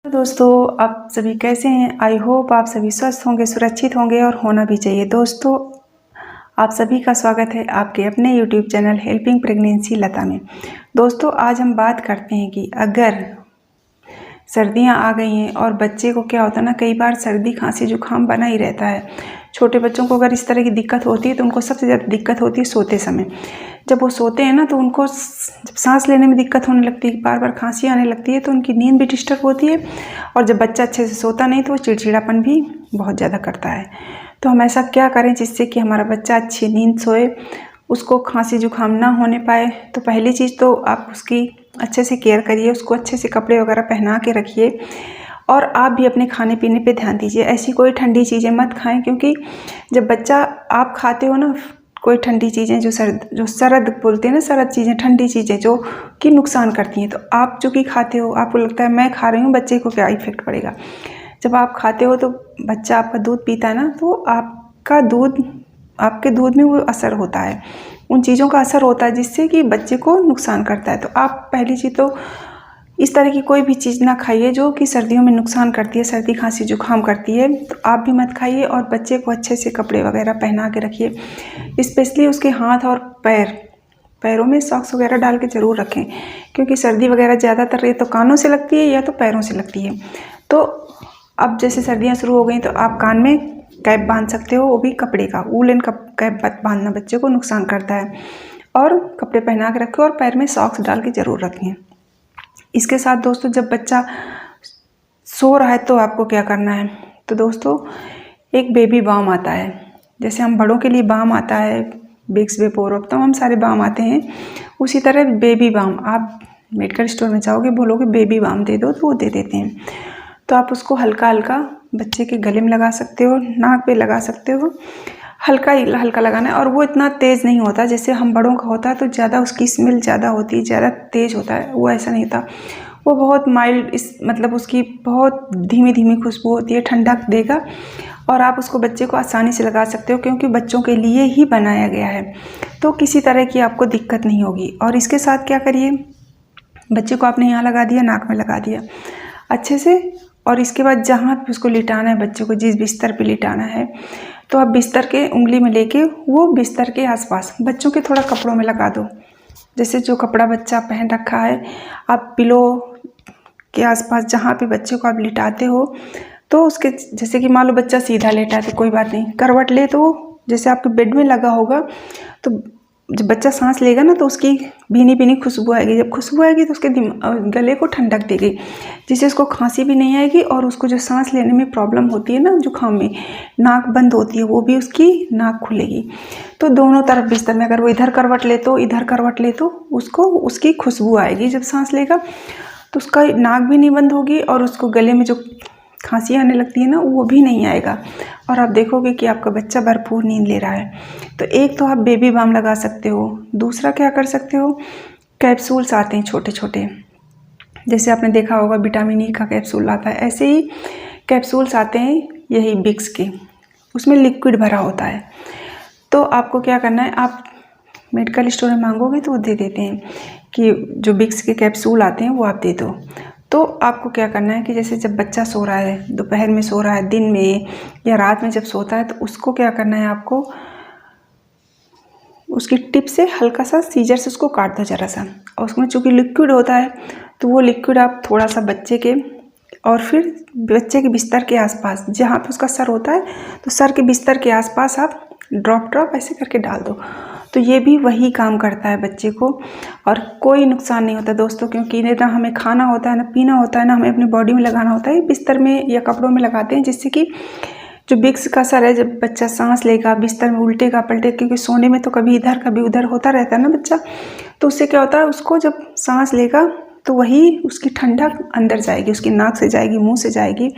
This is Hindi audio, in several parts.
दोस्तों, आप सभी कैसे हैं? आई होप आप सभी स्वस्थ होंगे, सुरक्षित होंगे और होना भी चाहिए। दोस्तों, आप सभी का स्वागत है आपके अपने यूट्यूब चैनल हेल्पिंग प्रेगनेंसी लता में। दोस्तों, आज हम बात करते हैं कि अगर सर्दियां आ गई हैं और बच्चे को क्या होता है ना, कई बार सर्दी खांसी जुकाम बना ही रहता है। छोटे बच्चों को अगर इस तरह की दिक्कत होती है तो उनको सबसे ज़्यादा दिक्कत होती है सोते समय। जब वो सोते हैं ना तो उनको जब सांस लेने में दिक्कत होने लगती है, बार बार खांसी आने लगती है, तो उनकी नींद भी डिस्टर्ब होती है। और जब बच्चा अच्छे से सोता नहीं तो वो चिड़चिड़ापन भी बहुत ज़्यादा करता है। तो हम ऐसा क्या करें जिससे कि हमारा बच्चा अच्छी नींद सोए, उसको खांसी जुकाम ना होने पाए? तो पहली चीज़ तो आप उसकी अच्छे से केयर करिए, उसको अच्छे से कपड़े वगैरह पहना के रखिए। और आप भी अपने खाने पीने पे ध्यान दीजिए। ऐसी कोई ठंडी चीज़ें मत खाएं, क्योंकि जब बच्चा आप खाते हो ना कोई ठंडी चीज़ें जो सरद बोलते हैं ना, सरद चीज़ें, ठंडी चीज़ें जो कि नुकसान करती हैं, तो आप जो कि खाते हो, आपको लगता है मैं खा रही हूँ, बच्चे को क्या इफेक्ट पड़ेगा। जब आप खाते हो तो बच्चा आपका दूध पीता है ना, तो आपके दूध में वो असर होता है, उन चीज़ों का असर होता है जिससे कि बच्चे को नुकसान करता है। तो आप पहली चीज़ तो इस तरह की कोई भी चीज़ ना खाइए जो कि सर्दियों में नुकसान करती है, सर्दी खांसी जुकाम करती है, तो आप भी मत खाइए। और बच्चे को अच्छे से कपड़े वगैरह पहना के रखिए। स्पेशली उसके हाथ और पैरों में सॉक्स वगैरह डाल के ज़रूर रखें, क्योंकि सर्दी वगैरह ज़्यादातर या तो कानों से लगती है या तो पैरों से लगती है। तो अब जैसे सर्दियाँ शुरू हो गई तो आप कान में कैप बांध सकते हो, वो भी कपड़े का, वूलन का कैप बांधना बच्चे को नुकसान करता है। और कपड़े पहना के रखें और पैर में सॉक्स डाल के ज़रूर रखें। इसके साथ दोस्तों, जब बच्चा सो रहा है तो आपको क्या करना है? तो दोस्तों, एक बेबी बाम आता है, जैसे हम बड़ों के लिए बाम आता है, विक्स वेपोर, तो हम सारे बाम आते हैं, उसी तरह बेबी बाम आप मेडिकल स्टोर में जाओगे, बोलोगे बेबी बाम दे दो तो वो दे देते हैं। तो आप उसको हल्का हल्का बच्चे के गले में लगा सकते हो, नाक पे लगा सकते हो, हल्का हल्का लगाना है। और वो इतना तेज़ नहीं होता, जैसे हम बड़ों का होता है तो ज़्यादा उसकी स्मेल ज़्यादा होती है, ज़्यादा तेज़ होता है, वो ऐसा नहीं होता। वो बहुत माइल्ड, मतलब उसकी बहुत धीमी धीमी खुशबू होती है, ठंडक देगा। और आप उसको बच्चे को आसानी से लगा सकते हो, क्योंकि बच्चों के लिए ही बनाया गया है, तो किसी तरह की आपको दिक्कत नहीं होगी। और इसके साथ क्या करिए, बच्चे को आपने यहाँ लगा दिया, नाक में लगा दिया अच्छे से, और इसके बाद जहाँ पे उसको लिटाना है, बच्चे को जिस बिस्तर पे लिटाना है, तो आप बिस्तर के उंगली में लेके वो बिस्तर के आसपास बच्चों के थोड़ा कपड़ों में लगा दो। जैसे जो कपड़ा बच्चा पहन रखा है, आप पिलो के आसपास जहाँ पे बच्चे को आप लिटाते हो, तो उसके, जैसे कि मान लो बच्चा सीधा लेटा है तो कोई बात नहीं, करवट ले तो जैसे आपके बेड में लगा होगा, तो जब बच्चा सांस लेगा ना तो उसकी भीनी भीनी खुशबू आएगी। जब खुशबू आएगी तो उसके गले को ठंडक देगी, जिससे उसको खांसी भी नहीं आएगी। और उसको जो सांस लेने में प्रॉब्लम होती है ना, जुकाम में नाक बंद होती है, वो भी उसकी नाक खुलेगी। तो दोनों तरफ बिस्तर में, अगर वो इधर करवट ले तो इधर करवट ले, तो उसको उसकी खुशबू आएगी। जब सांस लेगा तो उसका नाक भी नहीं बंद होगी, और उसको गले में जो खांसी आने लगती है ना, वो भी नहीं आएगा। और आप देखोगे कि आपका बच्चा भरपूर नींद ले रहा है। तो एक तो आप बेबी बाम लगा सकते हो। दूसरा क्या कर सकते हो, कैप्सूल्स आते हैं छोटे छोटे, जैसे आपने देखा होगा विटामिन ई का कैप्सूल आता है, ऐसे ही कैप्सूल्स आते हैं यही विक्स के, उसमें लिक्विड भरा होता है। तो आपको क्या करना है, आप मेडिकल स्टोर में मांगोगे तो वो दे देते हैं कि जो विक्स के कैप्सूल आते हैं वो आप दे दो। तो आपको क्या करना है कि जैसे जब बच्चा सो रहा है, दोपहर में सो रहा है, दिन में या रात में जब सोता है, तो उसको क्या करना है, आपको उसकी टिप से हल्का सा सीजर से उसको काट दो ज़रा सा। और उसमें चूँकि लिक्विड होता है, तो वो लिक्विड आप थोड़ा सा बच्चे के, और फिर बच्चे के बिस्तर के आसपास जहाँ पे उसका सर होता है, तो सर के बिस्तर के आसपास आप ड्रॉप ऐसे करके डाल दो। तो ये भी वही काम करता है बच्चे को, और कोई नुकसान नहीं होता दोस्तों, क्योंकि ना हमें खाना होता है, ना पीना होता है, ना हमें अपनी बॉडी में लगाना होता है, बिस्तर में या कपड़ों में लगाते हैं, जिससे कि जो विक्स का असर है, जब बच्चा सांस लेगा, बिस्तर में उल्टेगा पलटे, क्योंकि सोने में तो कभी इधर कभी उधर होता रहता है ना बच्चा, तो उससे क्या होता है, उसको जब सांस लेगा तो वही उसकी ठंडक अंदर जाएगी, उसकी नाक से जाएगी, मुंह से जाएगी,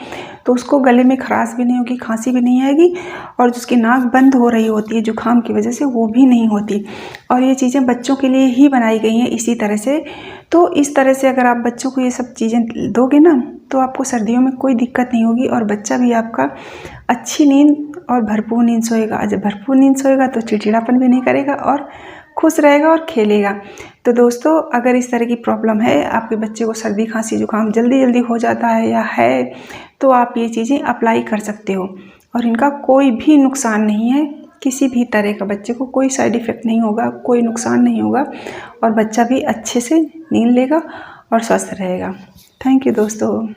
तो उसको गले में खराश भी नहीं होगी, खांसी भी नहीं आएगी, और जिसकी नाक बंद हो रही होती है जुकाम की वजह से, वो भी नहीं होती। और ये चीज़ें बच्चों के लिए ही बनाई गई हैं इसी तरह से। तो इस तरह से अगर आप बच्चों को ये सब चीज़ें दोगे ना, तो आपको सर्दियों में कोई दिक्कत नहीं होगी, और बच्चा भी आपका अच्छी नींद और भरपूर नींद सोएगा। जब भरपूर नींद सोएगा तो चिड़चिड़ापन भी नहीं करेगा और खुश रहेगा और खेलेगा। तो दोस्तों अगर इस तरह की प्रॉब्लम है, आपके बच्चे को सर्दी खांसी जुकाम जल्दी जल्दी हो जाता है या है, तो आप ये चीज़ें अप्लाई कर सकते हो और इनका कोई भी नुकसान नहीं है। किसी भी तरह का बच्चे को कोई साइड इफ़ेक्ट नहीं होगा, कोई नुकसान नहीं होगा और बच्चा भी अच्छे से नींद लेगा और स्वस्थ रहेगा। थैंक यू दोस्तों।